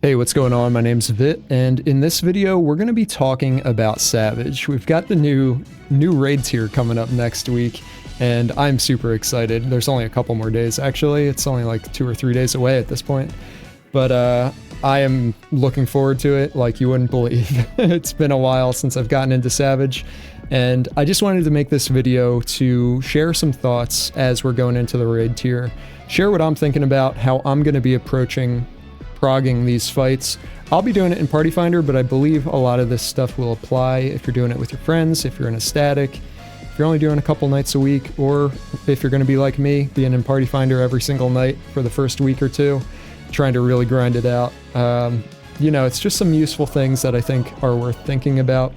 Hey, what's going on? My name's Vit, and in this video, we're going to be talking about Savage. We've got the new raid tier coming up next week, and I'm super excited. There's only a couple more days, actually. It's only like 2 or 3 days away at this point. But I am looking forward to it like you wouldn't believe. It's been a while since I've gotten into Savage, and I just wanted to make this video to share some thoughts as we're going into the raid tier, share what I'm thinking about, how I'm going to be approaching progging these fights. I'll be doing it in Party Finder, but I believe a lot of this stuff will apply if you're doing it with your friends, if you're in a static, if you're only doing a couple nights a week, or if you're going to be like me, being in Party Finder every single night for the first week or two, trying to really grind it out. You know, it's just some useful things that I think are worth thinking about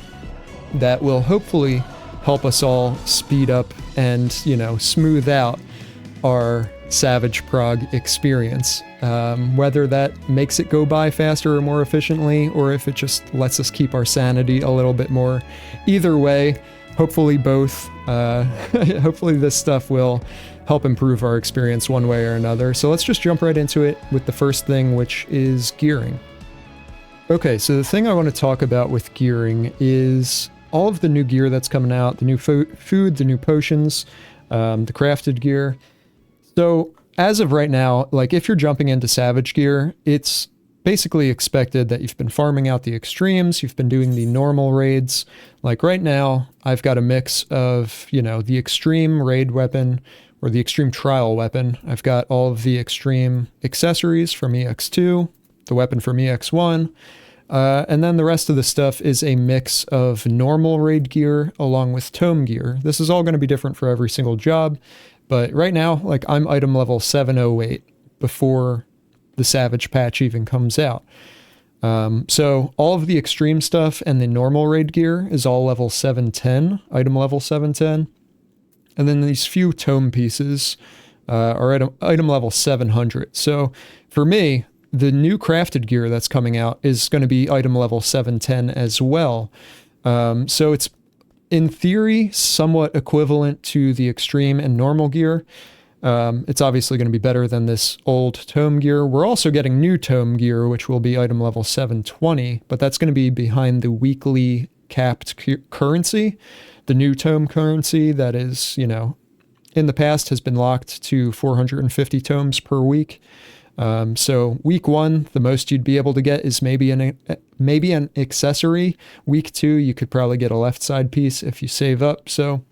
that will hopefully help us all speed up and, you know, smooth out our Savage Prog experience. Whether that makes it go by faster or more efficiently, or if it just lets us keep our sanity a little bit more. Either way, hopefully both. Hopefully this stuff will help improve our experience one way or another. So let's just jump right into it with the first thing, which is gearing. Okay, so the thing I want to talk about with gearing is all of the new gear that's coming out, the new food, the new potions, the crafted gear. So as of right now, like if you're jumping into Savage gear, it's basically expected that you've been farming out the extremes, you've been doing the normal raids. Like right now, I've got a mix of, you know, the extreme raid weapon or the extreme trial weapon. I've got all of the extreme accessories from EX2, the weapon from EX1, and then the rest of the stuff is a mix of normal raid gear along with tome gear. This is all going to be different for every single job. But right now, like I'm item level 708 before the Savage patch even comes out. So all of the extreme stuff and the normal raid gear is all level 710, item level 710. And then these few tome pieces are item level 700. So for me, the new crafted gear that's coming out is going to be item level 710 as well. So it's in theory, somewhat equivalent to the extreme and normal gear. It's obviously going to be better than this old tome gear. We're also getting new tome gear, which will be item level 720, but that's going to be behind the weekly capped currency. The new tome currency that is, you know, in the past has been locked to 450 tomes per week. So week 1, the most you'd be able to get is maybe an accessory. Week 2, you could probably get a left side piece if you save up. So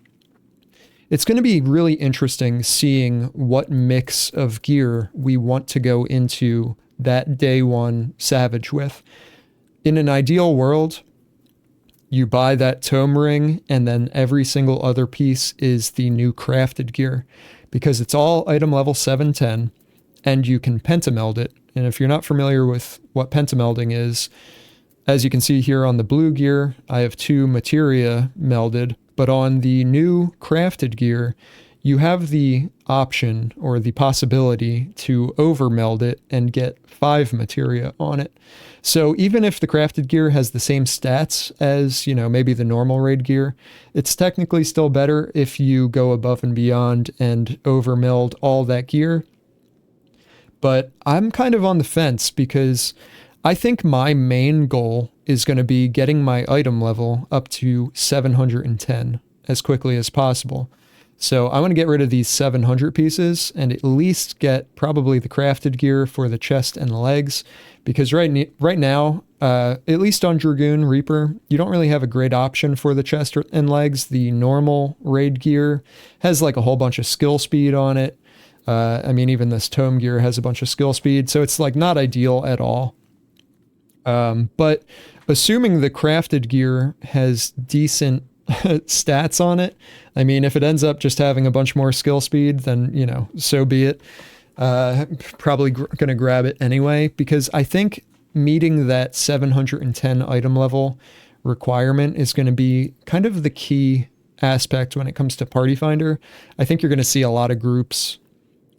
it's going to be really interesting seeing what mix of gear we want to go into that day 1 Savage with. In an ideal world, you buy that tome ring and then every single other piece is the new crafted gear because it's all item level 710. And you can pentameld it. And if you're not familiar with what pentamelding is, as you can see here on the blue gear, I have 2 materia melded, but on the new crafted gear, you have the option or the possibility to overmeld it and get 5 materia on it. So even if the crafted gear has the same stats as, you know, maybe the normal raid gear, it's technically still better if you go above and beyond and overmeld all that gear. But I'm kind of on the fence because I think my main goal is going to be getting my item level up to 710 as quickly as possible. So I want to get rid of these 700 pieces and at least get probably the crafted gear for the chest and legs. Because right now, at least on Dragoon Reaper, you don't really have a great option for the chest and legs. The normal raid gear has like a whole bunch of skill speed on it. I mean, even this tome gear has a bunch of skill speed, so it's like not ideal at all. But assuming the crafted gear has decent stats on it, I mean, if it ends up just having a bunch more skill speed, then, you know, so be it. Probably going to grab it anyway, because I think meeting that 710 item level requirement is going to be kind of the key aspect when it comes to Party Finder. I think you're going to see a lot of groups,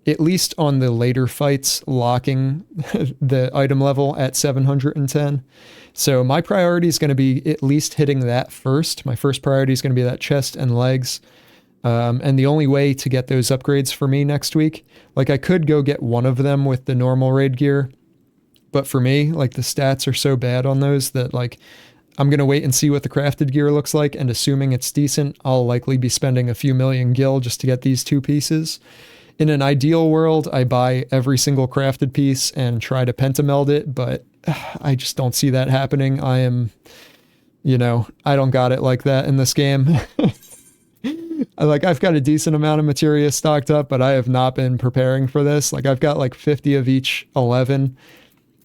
at least on the later fights, locking the item level at 710. So my priority is going to be at least hitting that first. My first priority is going to be that chest and legs. And the only way to get those upgrades for me next week, like I could go get one of them with the normal raid gear, But for me, like the stats are so bad on those that like I'm going to wait and see what the crafted gear looks like. And assuming it's decent, I'll likely be spending a few million gil just to get these 2 pieces. In an ideal world, I buy every single crafted piece and try to pentameld it, but I just don't see that happening. I am, I don't got it like that in this game. I've got a decent amount of materia stocked up, but I have not been preparing for this. Like I've got like 50 of each 11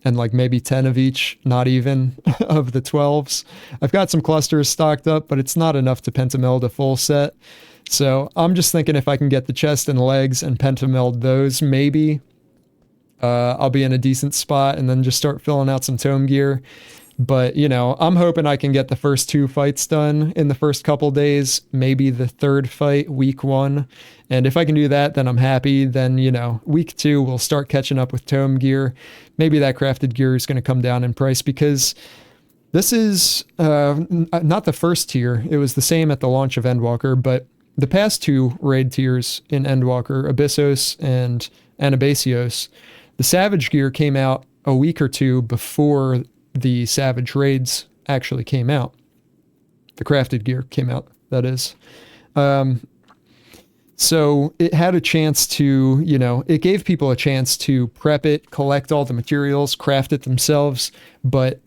and like maybe 10 of each, not even of the 12s. I've got some clusters stocked up, but it's not enough to pentameld a full set. So I'm just thinking if I can get the chest and legs and pentameld those, maybe I'll be in a decent spot and then just start filling out some tome gear. But, I'm hoping I can get the first 2 fights done in the first couple days, maybe the 3rd fight, week 1. And if I can do that, then I'm happy. Then, week 2, we'll start catching up with tome gear. Maybe that crafted gear is going to come down in price because this is not the first tier. It was the same at the launch of Endwalker, but the past 2 raid tiers in Endwalker, Abyssos and Anabasios, the Savage gear came out a week or 2 before the Savage raids actually came out. The crafted gear came out, that is. So it had a chance to, it gave people a chance to prep it, collect all the materials, craft it themselves, but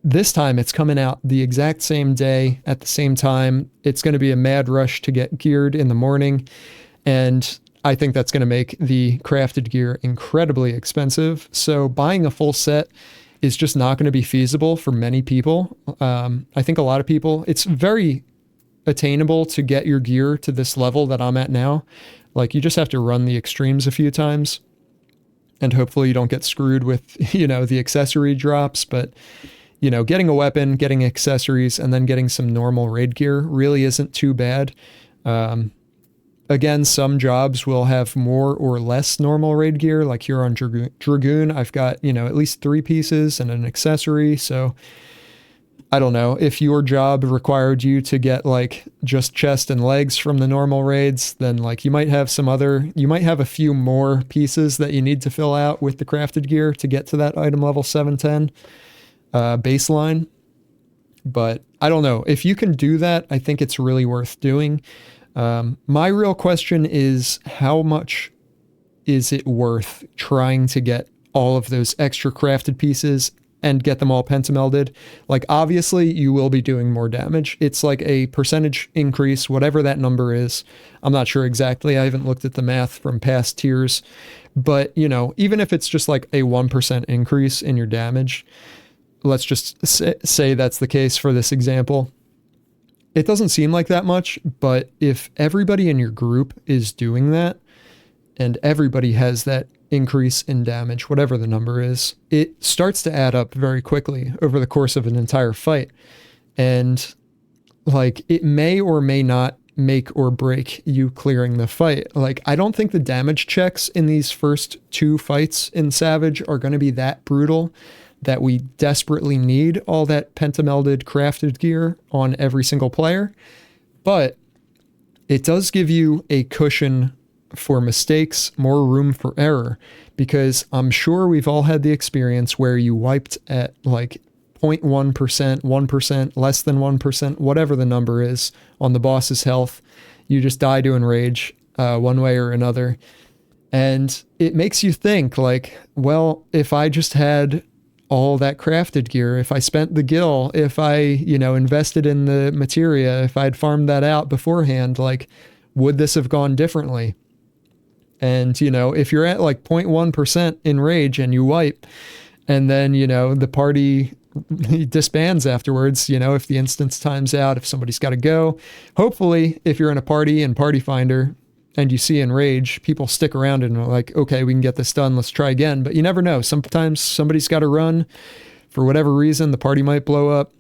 this time it's coming out the exact same day at the same time. It's going to be a mad rush to get geared in the morning. And I think that's going to make the crafted gear incredibly expensive. So buying a full set is just not going to be feasible for many people. I think a lot of people, it's very attainable to get your gear to this level that I'm at now. Like you just have to run the extremes a few times and hopefully you don't get screwed with, the accessory drops. But getting a weapon, getting accessories, and then getting some normal raid gear really isn't too bad. Again, some jobs will have more or less normal raid gear, like here on Dragoon. I've got, at least 3 pieces and an accessory. So I don't know. If your job required you to get like just chest and legs from the normal raids, then like you might have a few more pieces that you need to fill out with the crafted gear to get to that item level 710. Baseline. But I don't know. If you can do that, I think it's really worth doing. My real question is, how much is it worth trying to get all of those extra crafted pieces and get them all pentamelded? Like, obviously, you will be doing more damage. It's like a percentage increase, whatever that number is. I'm not sure exactly. I haven't looked at the math from past tiers. But, even if it's just like a 1% increase in your damage, let's just say that's the case for this example. It doesn't seem like that much, but if everybody in your group is doing that and everybody has that increase in damage, whatever the number is, it starts to add up very quickly over the course of an entire fight. And like it may or may not make or break you clearing the fight. Like I don't think the damage checks in these first 2 fights in Savage are going to be that brutal that we desperately need all that pentamelded crafted gear on every single player. But it does give you a cushion for mistakes, more room for error, because I'm sure we've all had the experience where you wiped at like 0.1%, 1%, less than 1%, whatever the number is on the boss's health. You just die to enrage one way or another. And it makes you think like, well, if I just had all that crafted gear, if I spent the gil, if I, invested in the materia, if I'd farmed that out beforehand, like, would this have gone differently? And, if you're at like 0.1% in rage and you wipe, and then, the party disbands afterwards, if the instance times out, if somebody's got to go, hopefully if you're in a party and Party Finder and you see enrage, people stick around and are like, okay, we can get this done. Let's try again. But you never know. Sometimes somebody's got to run for whatever reason. The party might blow up.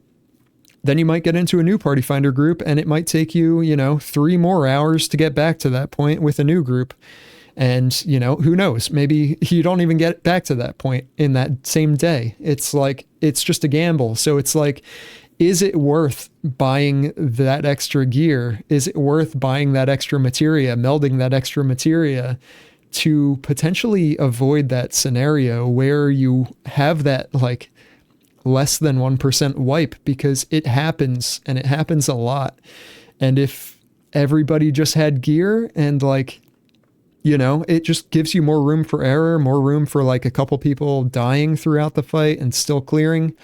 Then you might get into a new Party Finder group and it might take you, 3 more hours to get back to that point with a new group. And, who knows? Maybe you don't even get back to that point in that same day. It's like, it's just a gamble. So it's like, is it worth buying that extra gear? Is it worth buying that extra materia, melding that extra materia to potentially avoid that scenario where you have that like less than 1% wipe, because it happens, and it happens a lot. And if everybody just had gear and like, you know, it just gives you more room for error, more room for like a couple people dying throughout the fight and still clearing.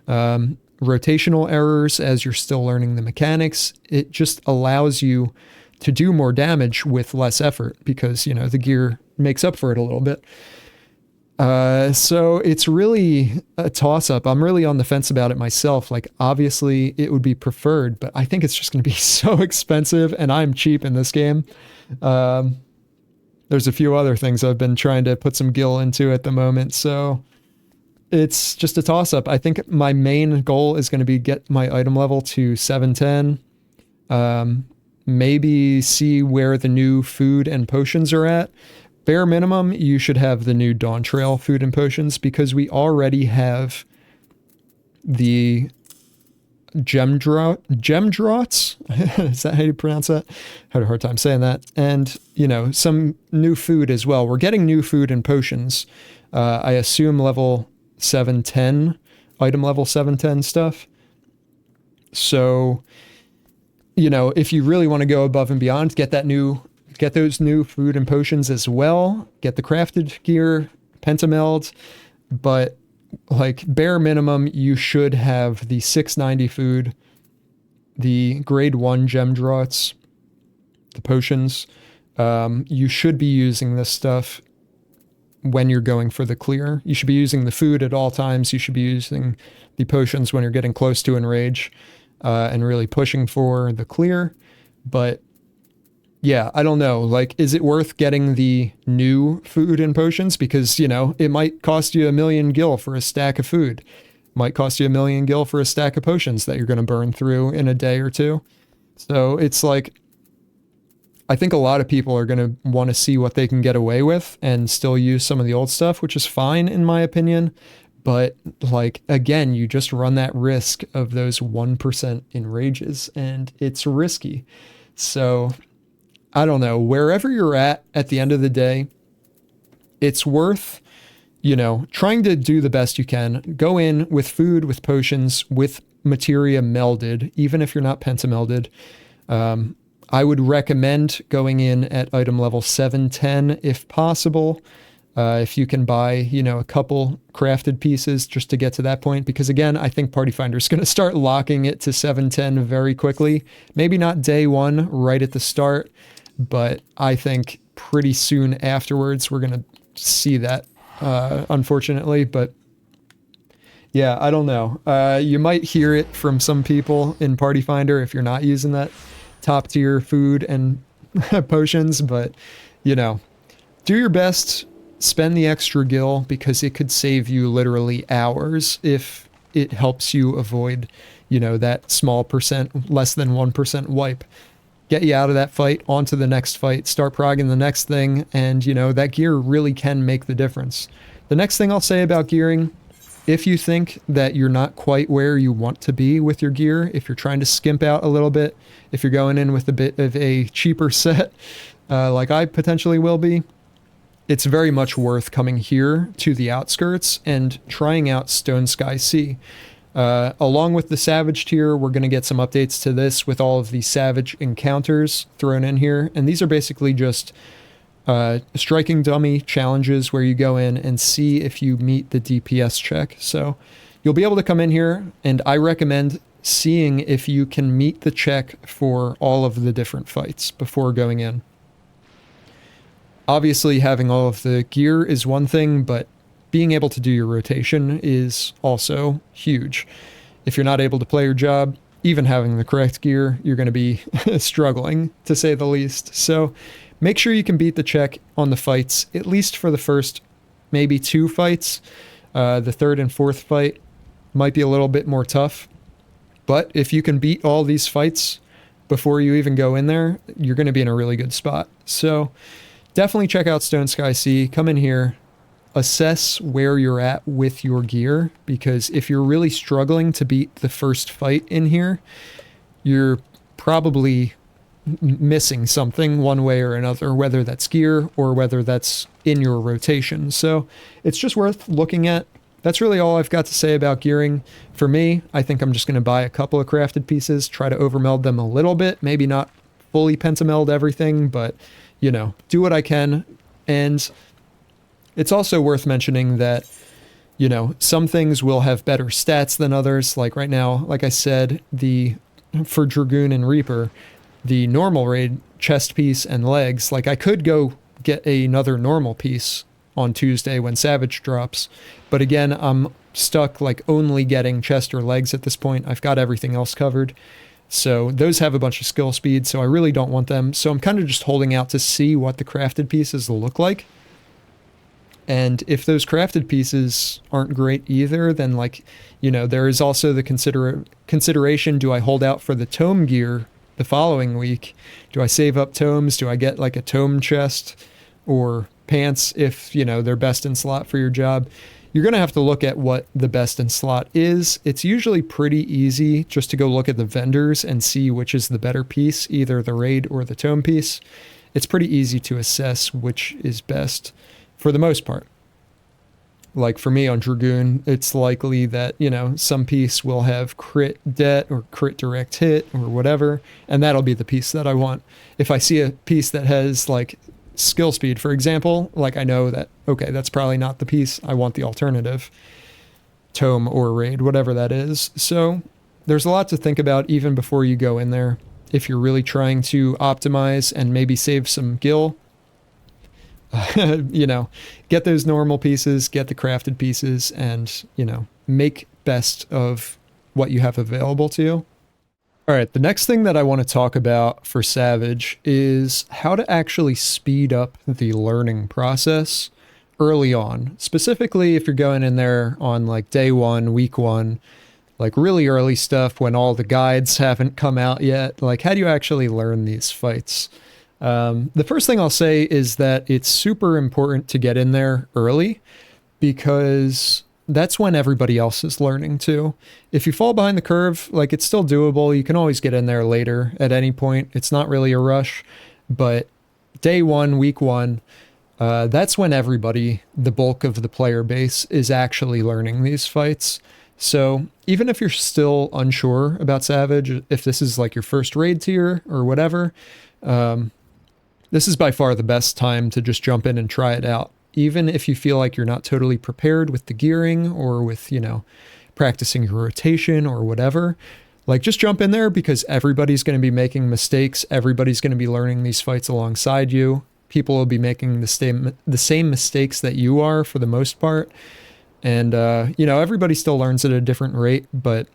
Rotational errors as you're still learning the mechanics. It just allows you to do more damage with less effort because, you know, the gear makes up for it a little bit. So it's really a toss-up. I'm really on the fence about it myself. Like, obviously it would be preferred, but I think it's just going to be so expensive, and I'm cheap in this game. There's a few other things I've been trying to put some gil into at the moment, so it's just a toss-up. I think my main goal is going to be get my item level to 710. Maybe see where the new food and potions are at. Bare minimum, you should have the new Dawntrail food and potions, because we already have the Gemdrots. Is that how you pronounce that? I had a hard time saying that. And, you know, some new food as well. We're getting new food and potions. I assume level 710, item level 710 stuff. So, you know, if you really want to go above and beyond, get those new food and potions as well. Get the crafted gear, pentameld, but like bare minimum, you should have the 690 food, the grade 1 Gemdrots, the potions. You should be using this stuff when you're going for the clear. You should be using the food at all times. You should be using the potions when you're getting close to enrage, and really pushing for the clear. But yeah, I don't know. Like, is it worth getting the new food and potions? Because, you know, it might cost you 1,000,000 gil for a stack of food. Might cost you 1,000,000 gil for a stack of potions that you're going to burn through in a day or two. So it's like, I think a lot of people are going to want to see what they can get away with and still use some of the old stuff, which is fine in my opinion. But like, again, you just run that risk of those 1% enrages, and it's risky. So I don't know, wherever you're at the end of the day, it's worth, you know, trying to do the best you can. Go in with food, with potions, with materia melded, even if you're not pentamelded. I would recommend going in at item level 710 if possible. If you can buy, you know, a couple crafted pieces just to get to that point. Because again, I think Party Finder is going to start locking it to 710 very quickly. Maybe not day one right at the start, but I think pretty soon afterwards we're going to see that, unfortunately. But yeah, I don't know. You might hear it from some people in Party Finder if you're not using that top tier food and potions, but you know, do your best. Spend the extra gil, because it could save you literally hours if it helps you avoid, you know, that small percent, less than 1% wipe. Get you out of that fight, onto the next fight, start progging the next thing, and, you know, that gear really can make the difference. The next thing I'll say about gearing, if you think that you're not quite where you want to be with your gear, if you're trying to skimp out a little bit, if you're going in with a bit of a cheaper set, like I potentially will be, it's very much worth coming here to the outskirts and trying out Stone Sky Sea. Along with the Savage tier, we're going to get some updates to this with all of the Savage encounters thrown in here. And these are basically just striking dummy challenges where you go in and see if you meet the DPS check. So you'll be able to come in here, and I recommend seeing if you can meet the check for all of the different fights before going in. Obviously, having all of the gear is one thing, but being able to do your rotation is also huge. If you're not able to play your job, even having the correct gear, you're going to be struggling, to say the least. So make sure you can beat the check on the fights, at least for the first maybe 2 fights. The third and fourth fight might be a little bit more tough. But if you can beat all these fights before you even go in there, you're going to be in a really good spot. So definitely check out Stone Sky Sea. Come in here, assess where you're at with your gear, because if you're really struggling to beat the first fight in here, you're probably missing something one way or another, whether that's gear or whether that's in your rotation. So it's just worth looking at. That's really all I've got to say about gearing. For me, I think I'm just going to buy a couple of crafted pieces, try to overmeld them a little bit, maybe not fully pentameld everything, but, you know, do what I can. And it's also worth mentioning that, you know, some things will have better stats than others. Like right now, like I said, for Dragoon and Reaper, the normal raid chest piece and legs, like I could go get another normal piece on Tuesday when Savage drops. But again, I'm stuck like only getting chest or legs at this point. I've got everything else covered. So those have a bunch of skill speed, so I really don't want them. So I'm kind of just holding out to see what the crafted pieces will look like. And if those crafted pieces aren't great either, then like, you know, there is also the consideration, do I hold out for the tome gear the following week? Do I save up tomes? Do I get like a tome chest or pants if, you know, they're best in slot for your job? You're going to have to look at what the best in slot is. It's usually pretty easy just to go look at the vendors and see which is the better piece, either the raid or the tome piece. It's pretty easy to assess which is best for the most part. Like for me on Dragoon, it's likely that, you know, some piece will have crit det or crit direct hit or whatever, and that'll be the piece that I want. If I see a piece that has like skill speed, for example, like I know that, okay, that's probably not the piece. I want the alternative, tome or raid, whatever that is. So there's a lot to think about even before you go in there. If you're really trying to optimize and maybe save some gil, you know, get those normal pieces, get the crafted pieces, and, you know, make best of what you have available to you. All right, the next thing that I want to talk about for Savage is how to actually speed up the learning process early on. Specifically, if you're going in there on like day one, week one, like really early stuff when all the guides haven't come out yet. Like, how do you actually learn these fights? The first thing I'll say is that it's super important to get in there early because that's when everybody else is learning too. If you fall behind the curve, like it's still doable. You can always get in there later at any point. It's not really a rush, but day one, week one, that's when everybody, the bulk of the player base, is actually learning these fights. So even if you're still unsure about Savage, if this is like your first raid tier or whatever, this is by far the best time to just jump in and try it out. Even if you feel like you're not totally prepared with the gearing or with, you know, practicing your rotation or whatever, like just jump in there because everybody's going to be making mistakes. Everybody's going to be learning these fights alongside you. People will be making the same mistakes that you are for the most part. And, you know, everybody still learns at a different rate, but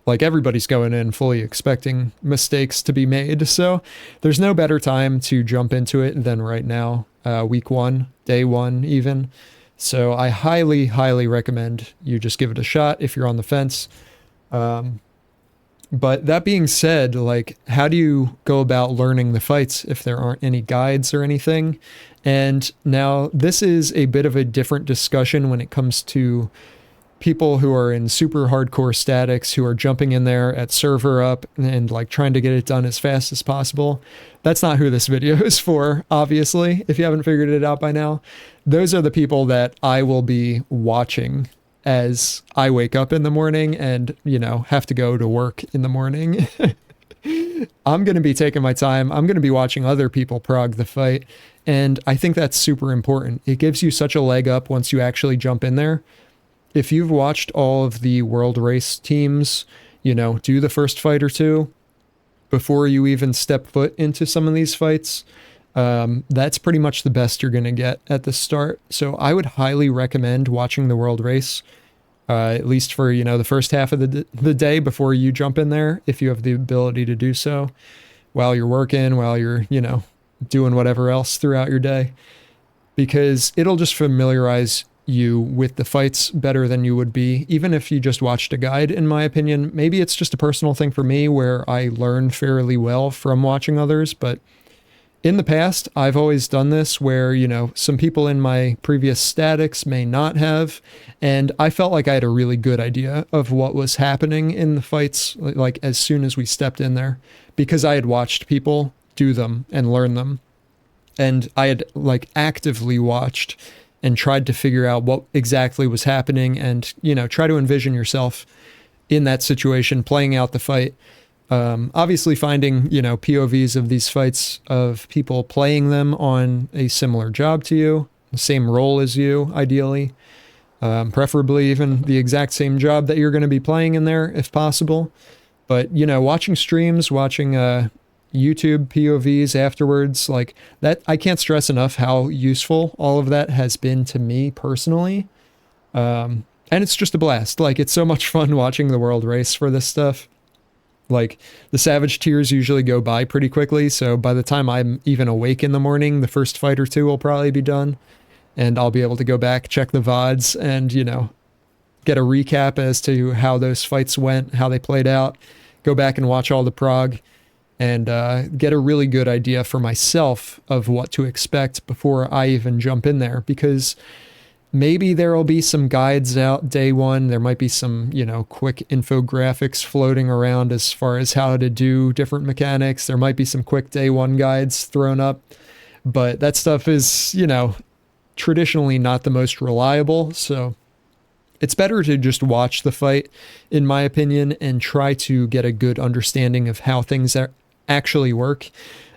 like everybody's going in fully expecting mistakes to be made. So there's no better time to jump into it than right now, week one, day one even. So I highly, highly recommend you just give it a shot if you're on the fence. But that being said, like, how do you go about learning the fights if there aren't any guides or anything? And now this is a bit of a different discussion when it comes to people who are in super hardcore statics, who are jumping in there at server up and like trying to get it done as fast as possible. That's not who this video is for, obviously, if you haven't figured it out by now. Those are the people that I will be watching as I wake up in the morning and, you know, have to go to work in the morning. I'm going to be taking my time. I'm going to be watching other people prog the fight. And I think that's super important. It gives you such a leg up once you actually jump in there. If you've watched all of the world race teams, you know, do the first fight or two before you even step foot into some of these fights, that's pretty much the best you're going to get at the start. So I would highly recommend watching the world race, at least for, you know, the first half of the day before you jump in there, if you have the ability to do so while you're working, while you're, you know, doing whatever else throughout your day, because it'll just familiarize you with the fights better than you would be, even if you just watched a guide, in my opinion. Maybe it's just a personal thing for me where I learn fairly well from watching others, but In the past, I've always done this where, some people in my previous statics may not have, and I felt like I had a really good idea of what was happening in the fights, like as soon as we stepped in there, because I had watched people do them and learn them. And I had like actively watched and tried to figure out what exactly was happening and, try to envision yourself in that situation, playing out the fight. Obviously finding, POVs of these fights of people playing them on a similar job to you, the same role as you, ideally, preferably even the exact same job that you're going to be playing in there if possible. But, watching streams, watching YouTube POVs afterwards, like that, I can't stress enough how useful all of that has been to me personally. And it's just a blast. Like, it's so much fun watching the world race for this stuff. Like, the Savage tiers usually go by pretty quickly, so by the time I'm even awake in the morning, the first fight or two will probably be done, and I'll be able to go back, check the VODs, and, get a recap as to how those fights went, how they played out, go back and watch all the prog, and get a really good idea for myself of what to expect before I even jump in there, because maybe there will be some guides out day one. There might be some, quick infographics floating around as far as how to do different mechanics. There might be some quick day one guides thrown up, but that stuff is, traditionally not the most reliable. So it's better to just watch the fight, in my opinion, and try to get a good understanding of how things actually work.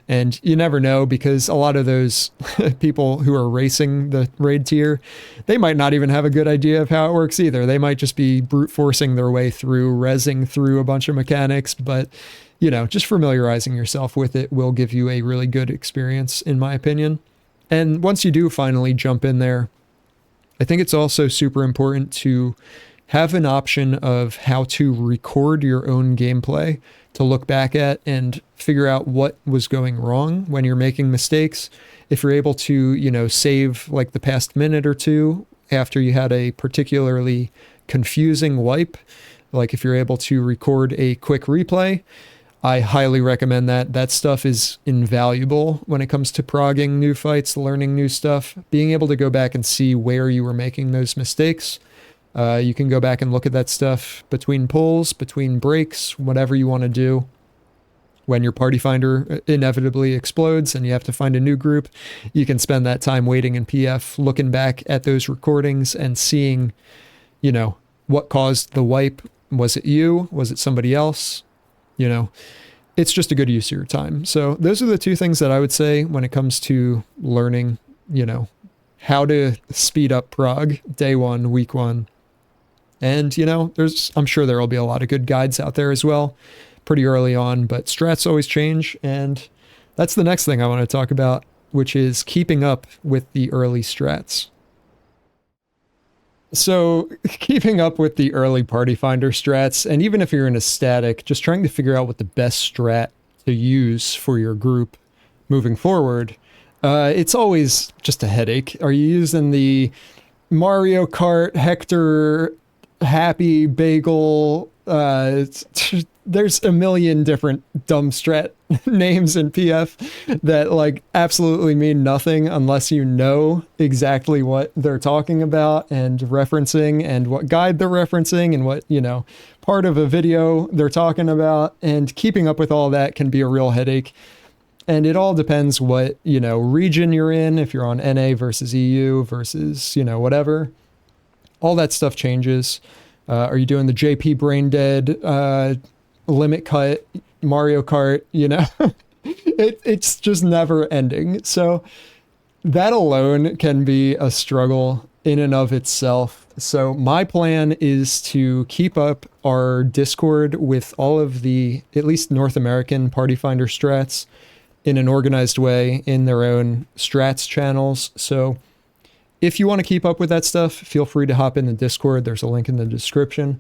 And you never know, because a lot of those people who are racing the raid tier, they might not even have a good idea of how it works either. They might just be brute forcing their way through, rezzing through a bunch of mechanics. But, just familiarizing yourself with it will give you a really good experience, in my opinion. And once you do finally jump in there, I think it's also super important to have an option of how to record your own gameplay to look back at and figure out what was going wrong when you're making mistakes. If you're able to, save like the past minute or two after you had a particularly confusing wipe, like if you're able to record a quick replay, I highly recommend that. That stuff is invaluable when it comes to progging new fights, learning new stuff, being able to go back and see where you were making those mistakes. You can go back and look at that stuff between pulls, between breaks, whatever you want to do. When your party finder inevitably explodes and you have to find a new group, you can spend that time waiting in PF, looking back at those recordings and seeing, what caused the wipe. Was it you? Was it somebody else? It's just a good use of your time. So those are the two things that I would say when it comes to learning, how to speed up prog day one, week one. And, I'm sure there will be a lot of good guides out there as well pretty early on, but strats always change. And that's the next thing I want to talk about, which is keeping up with the early strats. So keeping up with the early party finder strats, and even if you're in a static, just trying to figure out what the best strat to use for your group moving forward, it's always just a headache. Are you using the Mario Kart, Hector, Happy, Bagel? There's a million different dumb strat names in PF that like absolutely mean nothing unless you know exactly what they're talking about and referencing and what guide they're referencing and what, part of a video they're talking about. And keeping up with all that can be a real headache. And it all depends what, region you're in, if you're on NA versus EU versus, whatever. All that stuff changes. Are you doing the JP Brain Dead limit cut Mario Kart? It's just never ending. So that alone can be a struggle in and of itself. So my plan is to keep up our Discord with all of the, at least North American Party Finder strats in an organized way in their own strats channels. So if you want to keep up with that stuff, feel free to hop in the Discord. There's a link in the description.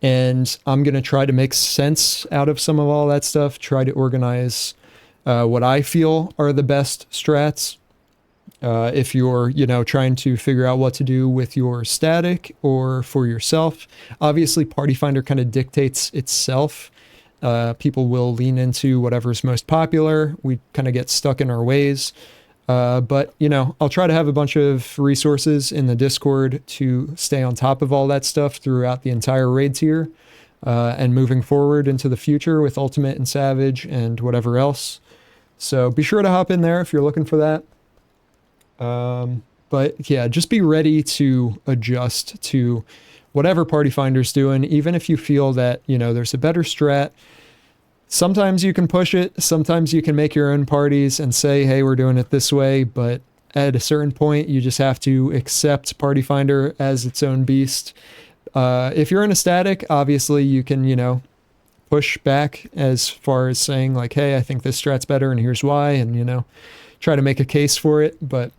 And I'm going to try to make sense out of some of all that stuff, try to organize what I feel are the best strats. If you're, trying to figure out what to do with your static or for yourself, obviously Party Finder kind of dictates itself. People will lean into whatever's most popular. We kind of get stuck in our ways. But, you know, I'll try to have a bunch of resources in the Discord to stay on top of all that stuff throughout the entire raid tier, and moving forward into the future with Ultimate and Savage and whatever else. So be sure to hop in there if you're looking for that. But yeah, just be ready to adjust to whatever Party Finder's doing, even if you feel that, you know, there's a better strat. Sometimes you can push it. Sometimes you can make your own parties and say, hey, we're doing it this way. But at a certain point, you just have to accept Party Finder as its own beast. If you're in a static, obviously you can, you know, push back as far as saying like, hey, I think this strat's better and here's why, and, you know, try to make a case for it. But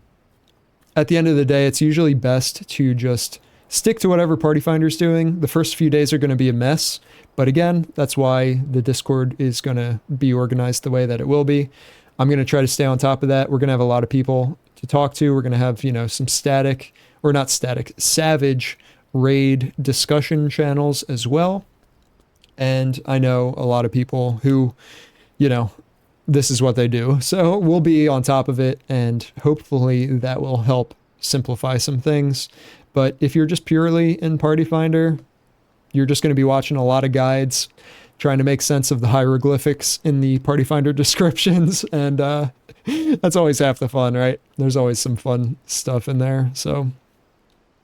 at the end of the day, it's usually best to just stick to whatever Party Finder's doing. The first few days are going to be a mess. But again, that's why the Discord is going to be organized the way that it will be. I'm going to try to stay on top of that. We're going to have a lot of people to talk to. We're going to have, you know, some static, or not static, Savage raid discussion channels as well. And I know a lot of people who, you know, this is what they do. So we'll be on top of it, and hopefully that will help simplify some things. But if you're just purely in Party Finder, you're just going to be watching a lot of guides, trying to make sense of the hieroglyphics in the Party Finder descriptions. And that's always half the fun, right? There's always some fun stuff in there. So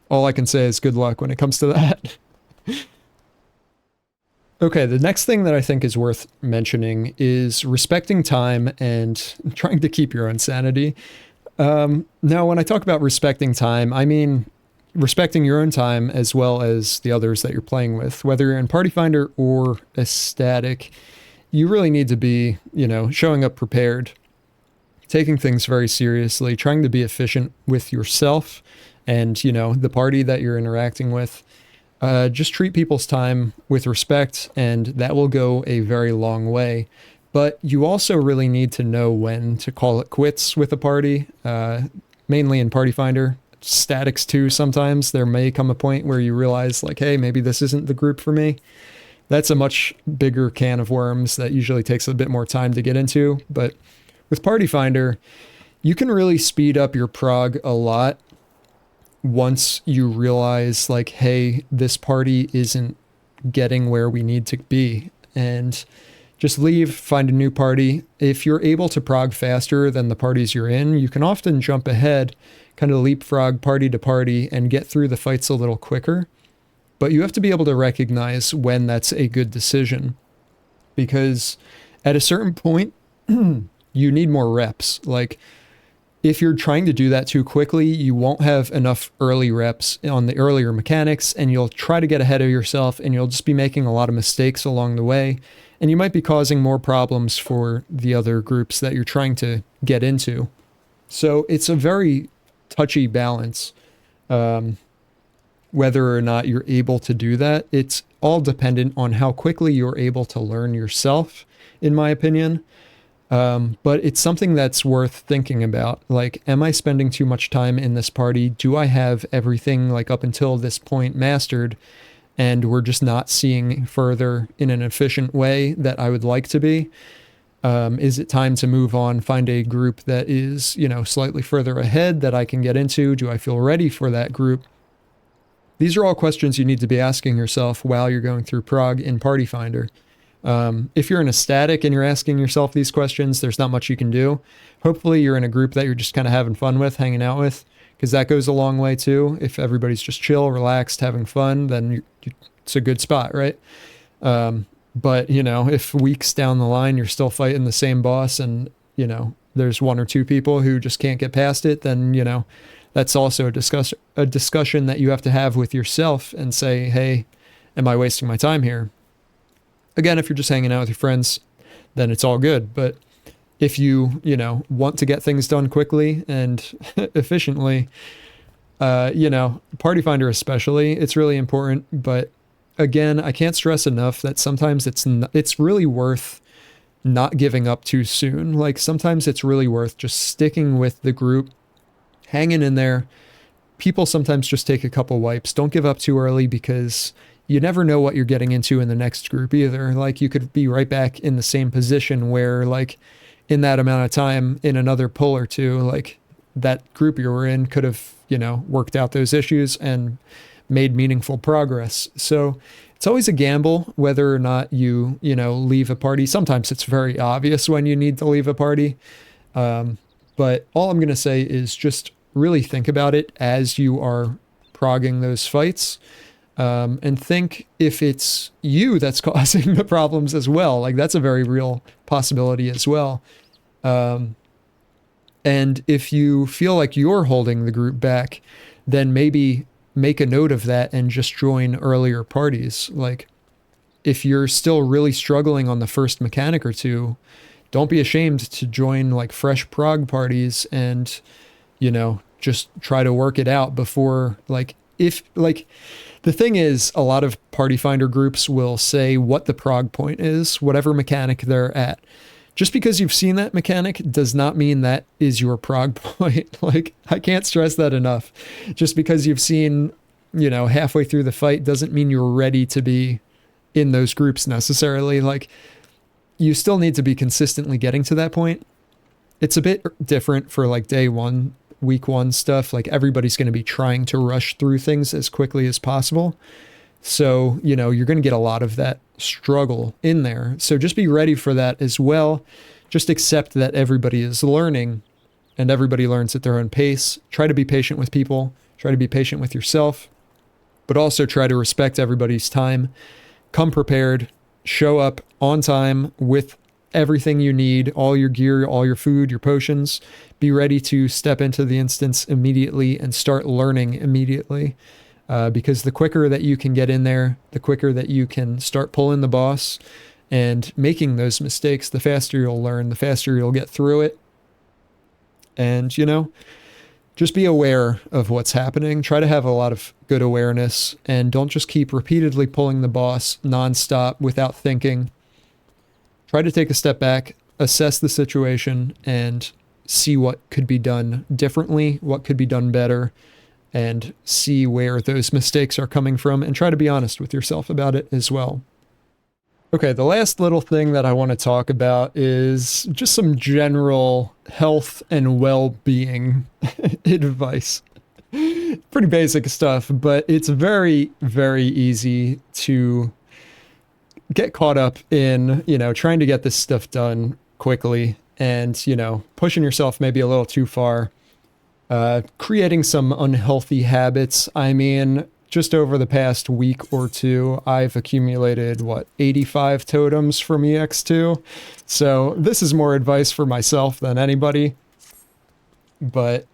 all I can say is good luck when it comes to that. Okay, the next thing that I think is worth mentioning is respecting time and trying to keep your own sanity. Now, when I talk about respecting time, I mean respecting your own time as well as the others that you're playing with. Whether you're in Party Finder or a static, you really need to be, you know, showing up prepared, taking things very seriously, trying to be efficient with yourself and, you know, the party that you're interacting with. Just treat people's time with respect, and that will go a very long way. But you also really need to know when to call it quits with a party, mainly in Party Finder. Statics too, sometimes there may come a point where you realize like, hey, maybe this isn't the group for me. That's a much bigger can of worms that usually takes a bit more time to get into. But with Party Finder, you can really speed up your prog a lot once you realize like, hey, this party isn't getting where we need to be, and just leave, find a new party. If you're able to prog faster than the parties you're in, you can often jump ahead, kind of leapfrog party to party and get through the fights a little quicker. But you have to be able to recognize when that's a good decision, because at a certain point, you need more reps. Like, if you're trying to do that too quickly, you won't have enough early reps on the earlier mechanics, and you'll try to get ahead of yourself, and you'll just be making a lot of mistakes along the way, and you might be causing more problems for the other groups that you're trying to get into. So it's a very touchy balance, whether or not you're able to do that. It's all dependent on how quickly you're able to learn yourself, in my opinion. But it's something that's worth thinking about. Like, am I spending too much time in this party? Do I have everything like up until this point mastered, and we're just not seeing further in an efficient way that I would like to be? Is it time to move on, find a group that is, you know, slightly further ahead that I can get into? Do I feel ready for that group? These are all questions you need to be asking yourself while you're going through Prog in Party Finder. If you're in a static and you're asking yourself these questions, there's not much you can do. Hopefully you're in a group that you're just kind of having fun with, hanging out with, because that goes a long way too. If everybody's just chill, relaxed, having fun, then it's a good spot, right? But, you know, if weeks down the line you're still fighting the same boss and, you know, there's one or two people who just can't get past it, then, you know, that's also a discussion that you have to have with yourself and say, hey, am I wasting my time here? Again, if you're just hanging out with your friends, then it's all good. But if you, you know, want to get things done quickly and efficiently, you know, Party Finder especially, it's really important. But again, I can't stress enough that sometimes it's really worth not giving up too soon. Like, sometimes it's really worth just sticking with the group, hanging in there. People sometimes just take a couple wipes. Don't give up too early, because you never know what you're getting into in the next group either. Like you could be right back in the same position where like in that amount of time in another pull or two, like that group you were in could have, worked out those issues and made meaningful progress. So it's always a gamble whether or not you, leave a party. Sometimes it's very obvious when you need to leave a party. But all I'm going to say is just really think about it as you are progging those fights. And think if it's you that's causing the problems as well. Like that's a very real possibility as well. And if you feel like you're holding the group back, then maybe make a note of that and just join earlier parties. Like if you're still really struggling on the first mechanic or two, don't be ashamed to join like fresh prog parties and, just try to work it out before the thing is, a lot of party finder groups will say what the prog point is, whatever mechanic they're at. Just because you've seen that mechanic does not mean that is your prog point. Like, I can't stress that enough. Just because you've seen, halfway through the fight doesn't mean you're ready to be in those groups necessarily. Like, you still need to be consistently getting to that point. It's a bit different for like day one, week one stuff. Like everybody's going to be trying to rush through things as quickly as possible. So, you're going to get a lot of that struggle in there. So just be ready for that as well. Just accept that everybody is learning and everybody learns at their own pace. Try to be patient with people. Try to be patient with yourself, but also try to respect everybody's time. Come prepared, show up on time with everything you need, all your gear, all your food, your potions. Be ready to step into the instance immediately and start learning immediately. Because the quicker that you can get in there, the quicker that you can start pulling the boss and making those mistakes, the faster you'll learn, the faster you'll get through it. And, just be aware of what's happening. Try to have a lot of good awareness and don't just keep repeatedly pulling the boss nonstop without thinking. Try to take a step back, assess the situation, and see what could be done differently, what could be done better, and see where those mistakes are coming from, and try to be honest with yourself about it as well. Okay, the last little thing that I want to talk about is just some general health and well-being advice. Pretty basic stuff, but it's very, very easy to get caught up in, trying to get this stuff done quickly and, pushing yourself maybe a little too far. Creating some unhealthy habits. I mean, just over the past week or two, I've accumulated, 85 totems from EX2. So this is more advice for myself than anybody. But,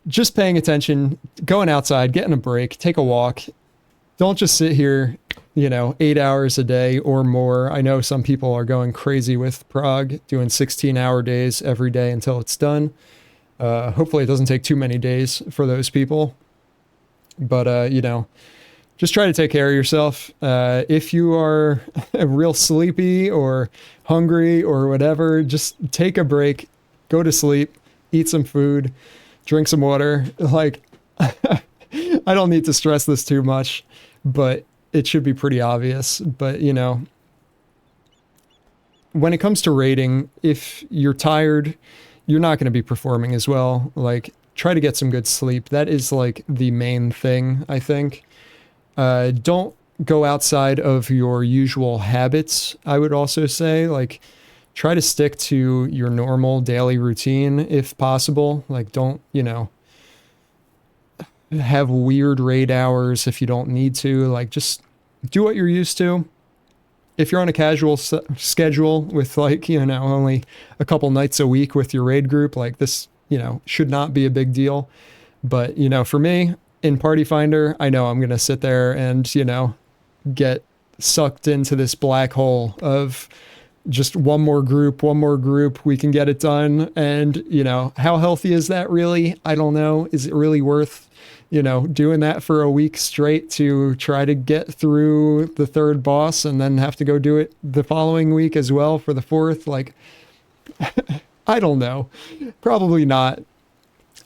just paying attention, going outside, getting a break, take a walk. Don't just sit here, 8 hours a day or more. I know some people are going crazy with Prog, doing 16-hour days every day until it's done. Hopefully it doesn't take too many days for those people. But, just try to take care of yourself. If you are real sleepy or hungry or whatever, just take a break, go to sleep, eat some food, drink some water. Like, I don't need to stress this too much, but it should be pretty obvious. But, when it comes to raiding, if you're tired, you're not going to be performing as well. Like, try to get some good sleep. That is like the main thing, I think. Don't go outside of your usual habits, I would also say. Like, try to stick to your normal daily routine if possible. Like, don't, have weird raid hours if you don't need to. Like, just do what you're used to. If you're on a casual schedule with only a couple nights a week with your raid group, like this, should not be a big deal. But, for me in Party Finder, I know I'm going to sit there and, get sucked into this black hole of just one more group, we can get it done. And, how healthy is that really? I don't know. Is it really worth, doing that for a week straight to try to get through the third boss and then have to go do it the following week as well for the fourth? Like, I don't know. Probably not.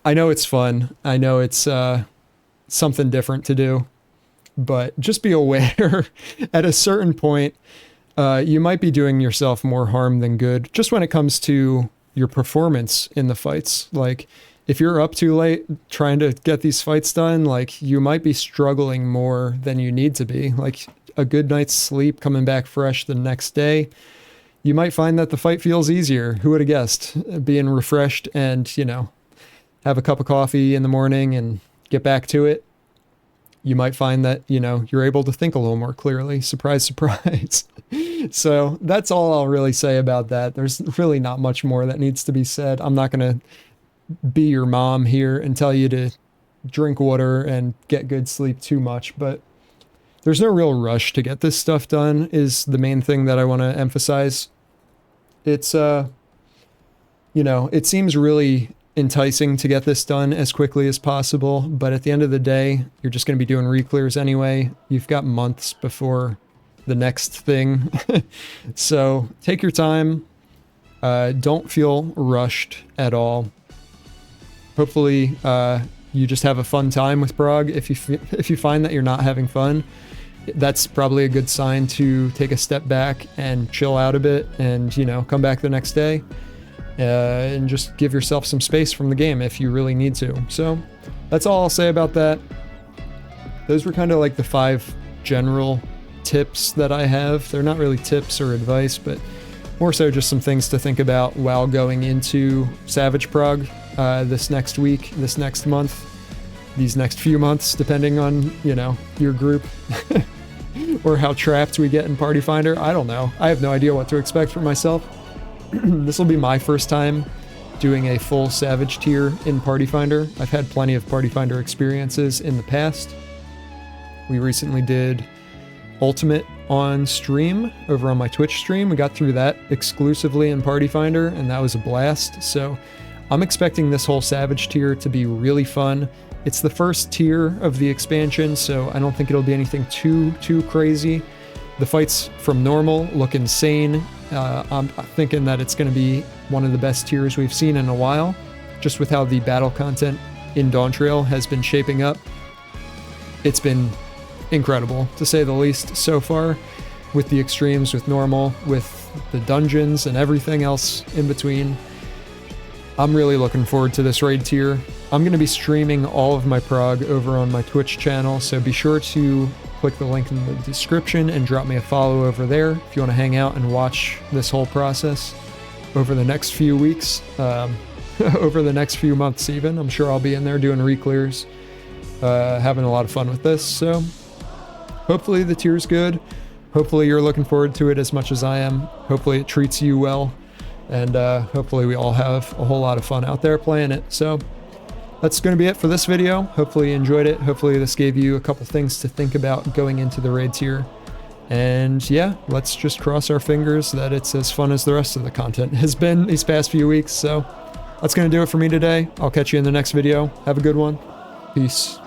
I know it's fun. I know it's something different to do. but just be aware at a certain point, you might be doing yourself more harm than good just when it comes to your performance in the fights. Like, if you're up too late trying to get these fights done, like, you might be struggling more than you need to be. Like, a good night's sleep, coming back fresh the next day, you might find that the fight feels easier. Who would have guessed? Being refreshed and, you know, have a cup of coffee in the morning and get back to it. You might find that, you know, you're able to think a little more clearly. Surprise, surprise. So that's all I'll really say about that. There's really not much more that needs to be said. I'm not going to be your mom here and tell you to drink water and get good sleep too much, but there's no real rush to get this stuff done is the main thing that I want to emphasize. It's, you know, it seems really enticing to get this done as quickly as possible, but at the end of the day, you're just going to be doing re-clears anyway. You've got months before the next thing. So take your time. Don't feel rushed at all. Hopefully, you just have a fun time with Prog. If you find that you're not having fun, that's probably a good sign to take a step back and chill out a bit and, you know, come back the next day and just give yourself some space from the game if you really need to. So that's all I'll say about that. Those were kind of like the 5 general tips that I have. They're not really tips or advice, but more so just some things to think about while going into Savage Prog this next week, this next month, these next few months, depending on, you know, your group or how trapped we get in Party Finder. I don't know. I have no idea what to expect for myself. This will be my first time doing a full Savage tier in Party Finder. I've had plenty of Party Finder experiences in the past. We recently did Ultimate on stream over on my Twitch stream. We got through that exclusively in Party Finder, and that was a blast. So I'm expecting this whole Savage tier to be really fun. It's the first tier of the expansion, so I don't think it'll be anything too crazy. The fights from normal look insane. I'm thinking that it's going to be one of the best tiers we've seen in a while, just with how the battle content in Dawntrail has been shaping up. It's been incredible, to say the least, so far, with the extremes, with normal, with the dungeons, and everything else in between. I'm really looking forward to this raid tier. I'm going to be streaming all of my Prog over on my Twitch channel, so be sure to click the link in the description and drop me a follow over there if you want to hang out and watch this whole process over the next few weeks, over the next few months even. I'm sure I'll be in there doing re-clears, having a lot of fun with this, so hopefully the tier's good. Hopefully you're looking forward to it as much as I am. Hopefully it treats you well. And hopefully we all have a whole lot of fun out there playing it. So that's going to be it for this video. Hopefully you enjoyed it. Hopefully this gave you a couple things to think about going into the raid tier. And yeah, let's just cross our fingers that it's as fun as the rest of the content has been these past few weeks. So that's going to do it for me today. I'll catch you in the next video. Have a good one. Peace.